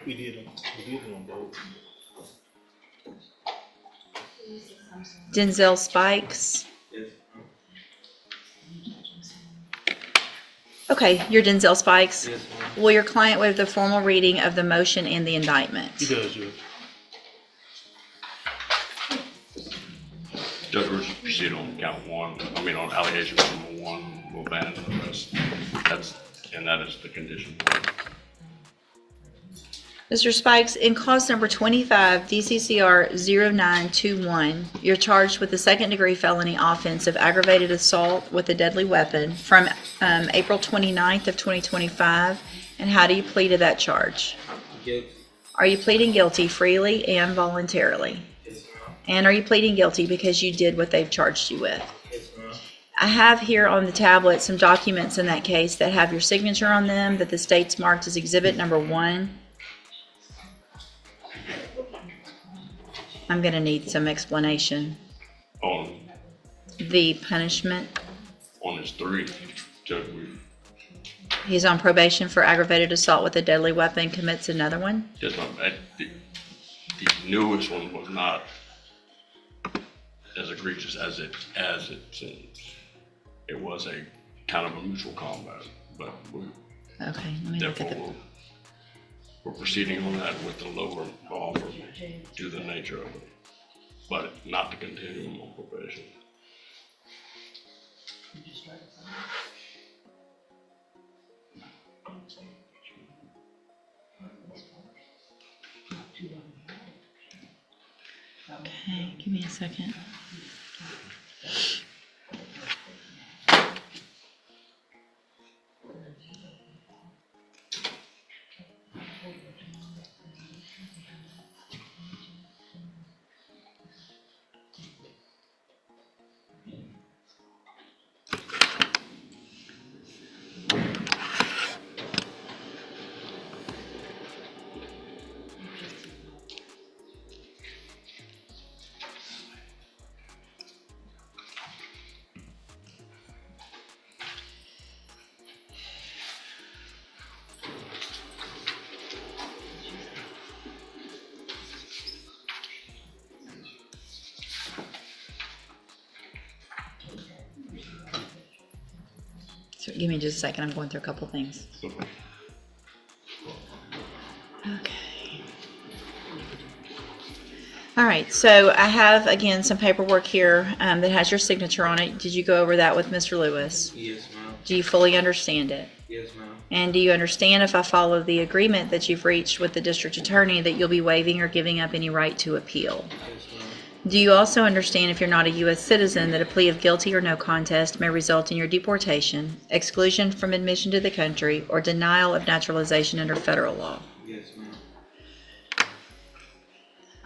We did it on both. Denzel Spikes. Yes. Okay, you're Denzel Spikes. Yes, ma'am. Will your client waive the formal reading of the motion and the indictment? He does, Judge. Judge, we're just proceed on count one. I mean, on allegation number one, we'll ban the rest. That is the condition. Mr. Spikes, in cause number 25, DCCR 0921, you're charged with the second-degree felony offense of aggravated assault with a deadly weapon from April 29th of 2025. And how do you plead to that charge? Guilty. Are you pleading guilty freely and voluntarily? Yes, ma'am. And are you pleading guilty because you did what they've charged you with? Yes, ma'am. I have here on the tablet some documents in that case that have your signature on them that the state's marked as exhibit number 1. I'm going to need some explanation. On The punishment, his 3, Judge, he's on probation for aggravated assault with a deadly weapon, commits another one. the newest one was not as egregious as it seems. It was a kind of a mutual combat, but Okay, let me look at the, therefore we're proceeding on that with the lower offer due to the nature of it, but not to continue him on probation. okay, give me a second. So give me just a second. I'm going through a couple things. Okay. All right. So I have, again, some paperwork here that has your signature on it. Did you go over that with Mr. Lewis? Yes, ma'am. Do you fully understand it? Yes, ma'am. And do you understand, if I follow the agreement that you've reached with the district attorney, that you'll be waiving or giving up any right to appeal? Yes, ma'am. Do you also understand, if you're not a U.S. citizen, that a plea of guilty or no contest may result in your deportation, exclusion from admission to the country, or denial of naturalization under federal law? Yes, ma'am.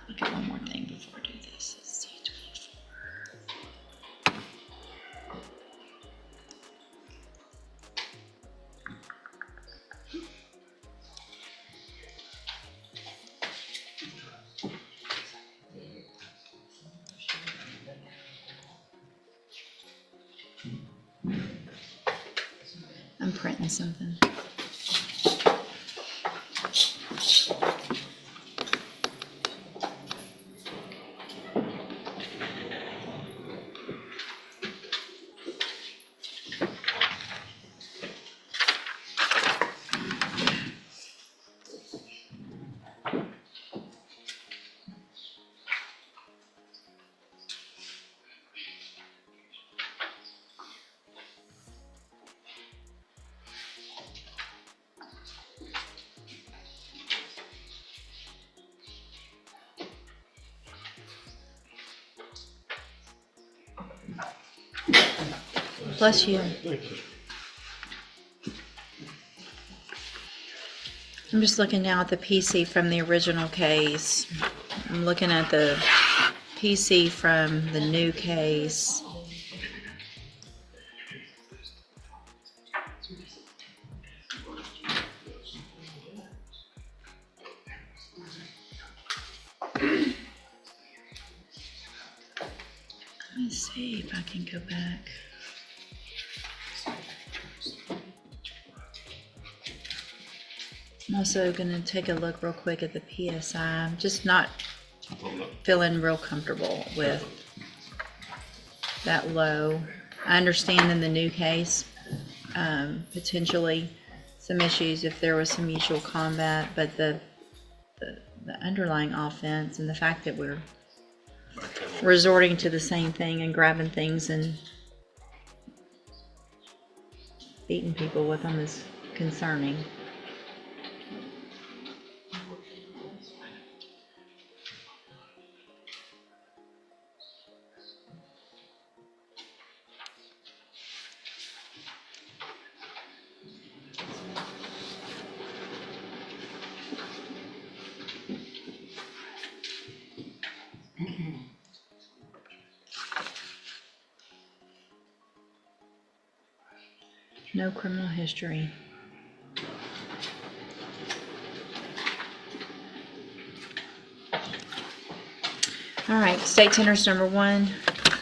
Look at one more thing before I do this. Let's see, 24. I'm printing something. Bless you. Thank you. I'm just looking now at the PC from the original case. I'm looking at the PC from the new case. Let me see if I can go back. I'm also gonna take a look real quick at the PSI. I'm just not Hold up. feeling real comfortable with that low. I understand in the new case, potentially some issues if there was some mutual combat, but the underlying offense and the fact that we're resorting to the same thing and grabbing things and beating people with them is concerning. No criminal history. All right, state tenders number 1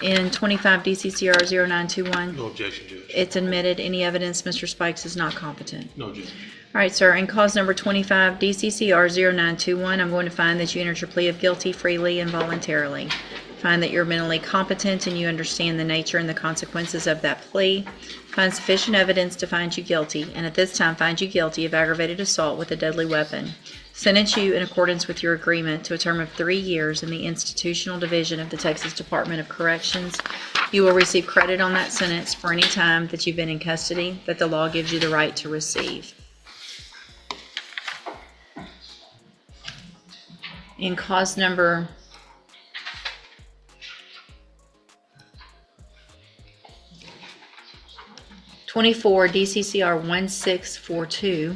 in 25 DCCR 0921. No objection, Judge. It's admitted. Any evidence Mr. Spikes is not competent. No, Judge. All right, sir. In cause number 25 DCCR 0921, I'm going to find that you entered your plea of guilty freely and voluntarily. Find that you're mentally competent and you understand the nature and the consequences of that plea. Find sufficient evidence to find you guilty, and at this time find you guilty of aggravated assault with a deadly weapon. Sentence you in accordance with your agreement to a term of 3 years in the Institutional Division of the Texas Department of Corrections. You will receive credit on that sentence for any time that you've been in custody that the law gives you the right to receive. In cause number 24 DCCR 1642,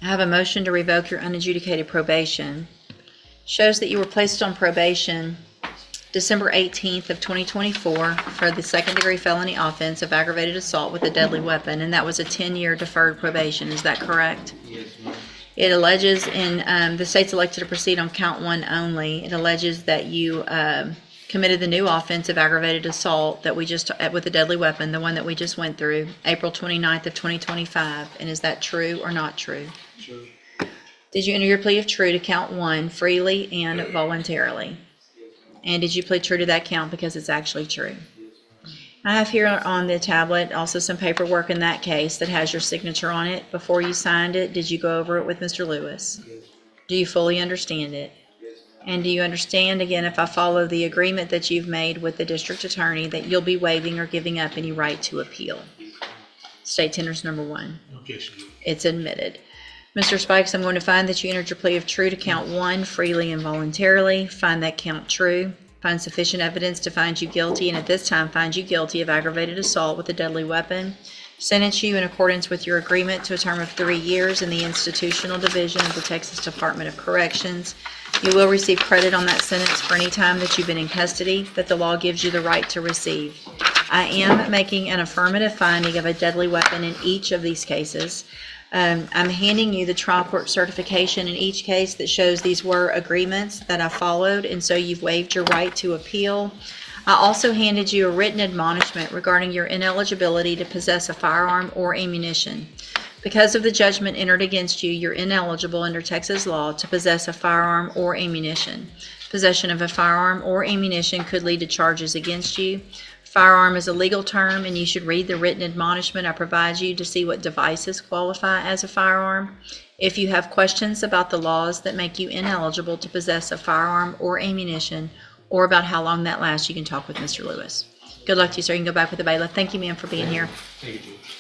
I have a motion to revoke your unadjudicated probation. Shows that you were placed on probation December 18th of 2024 for the second-degree felony offense of aggravated assault with a deadly weapon, and that was a 10-year deferred probation. Is that correct? Yes, ma'am. It alleges, in the state's elected to proceed on count 1 only. It alleges that you committed the new offense of aggravated assault that we just with a deadly weapon, the one that we just went through, April 29th of 2025. And is that true or not true? True. Did you enter your plea of true to count 1 freely and voluntarily? And did you plead true to that count because it's actually true? I have here on the tablet also some paperwork in that case that has your signature on it. Before you signed it, did you go over it with Mr. Lewis? Yes. Do you fully understand it? Yes, And do you understand, again, if I follow the agreement that you've made with the district attorney, that you'll be waiving or giving up any right to appeal? State tenders number 1. no objection, Judge. It's admitted. Mr. Spikes, I'm going to find that you entered your plea of true to count 1 freely and voluntarily. Find that count true. Find sufficient evidence to find you guilty, and at this time find you guilty of aggravated assault with a deadly weapon. Sentence you in accordance with your agreement to a term of 3 years in the Institutional Division of the Texas Department of Corrections. You will receive credit on that sentence for any time that you've been in custody that the law gives you the right to receive. I am making an affirmative finding of a deadly weapon in each of these cases. I'm handing you the trial court certification in each case that shows these were agreements that I followed, and so you've waived your right to appeal. I also handed you a written admonishment regarding your ineligibility to possess a firearm or ammunition. Because of the judgment entered against you, you're ineligible under Texas law to possess a firearm or ammunition. Possession of a firearm or ammunition could lead to charges against you. Firearm is a legal term, and you should read the written admonishment I provide you to see what devices qualify as a firearm. If you have questions about the laws that make you ineligible to possess a firearm or ammunition, or about how long that lasts, you can talk with Mr. Lewis. Good luck to you, sir. You can go back with the bailiff. Thank you, ma'am, for being here. Thank you, Judge.